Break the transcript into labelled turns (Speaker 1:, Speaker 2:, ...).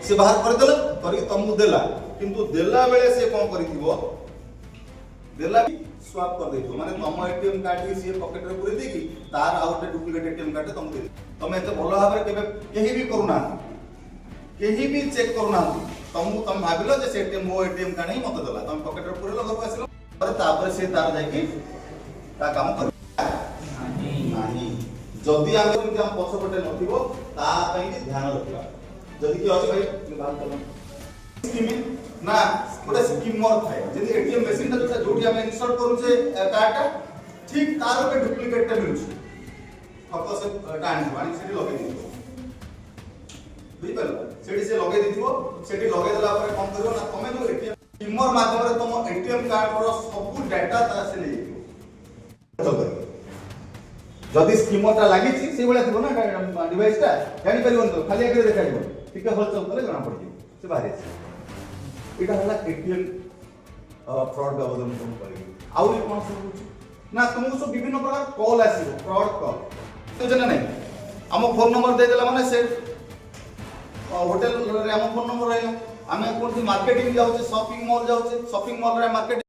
Speaker 1: से बाहर करदेला करके तुमको देला किंतु देला बेले से कौन करिथिबो देला स्वाप कर देथिबो माने तुम एटीएम कार्ड के से पॉकेट रे पुरे देकी तार आउट डुप्लीकेट एटीएम कार्ड तुम दे तुम एते भलो भाबरे केबे केही भी करूना केही भी चेक करूना तुम भाबिलो जे से एटीएम मो एटीएम कार्ड ही मत देला तुम पॉकेट रे पुरे घर आसिलो पर तापर से तार जाकी ता काम कर नाही जदी आमे जेमति हम पछ पटे नथिबो ता पई ध्यान रखिबा जदी कि अछि भाई बात करम स्कीम ना गोटे स्कीमर थाए जदी एटीएम मशीन ता जोटा जोटी हम इंसर्ट करू छे कार्ड ता ठीक तार पे डुप्लीकेट ता मिलु फक्त से टाणी पानी सेठी लगे दिबो बुझि परलो सेठी से लगे दिथिबो सेठी लगे देला पर कोन करियो ना तमे जो एटीएम स्कीमर माध्यम रे तुम एटीएम कार्ड रो सब डाटा ता से ले दिबो जदी स्कीमर ता लागि छि से बेला थिबो ना डिवाइस ता जानि परिबन तो खाली आके देखाइबो ठीक है हलचल करे जଣା पड़ि से बाहर एटा हला एटीएम फ्रॉड बाबद में तुम करियो आउ कोन सब ना तुमको सब विभिन्न प्रकार कॉल आसीबो फ्रॉड कॉल तो जना नहीं हम फोन नंबर दे देला माने से होटल रे हम फोन नंबर रहला हमें कोन मार्केटिंग जाउछे शॉपिंग मॉल जाउछे शॉपिंग मॉल रे मार्केट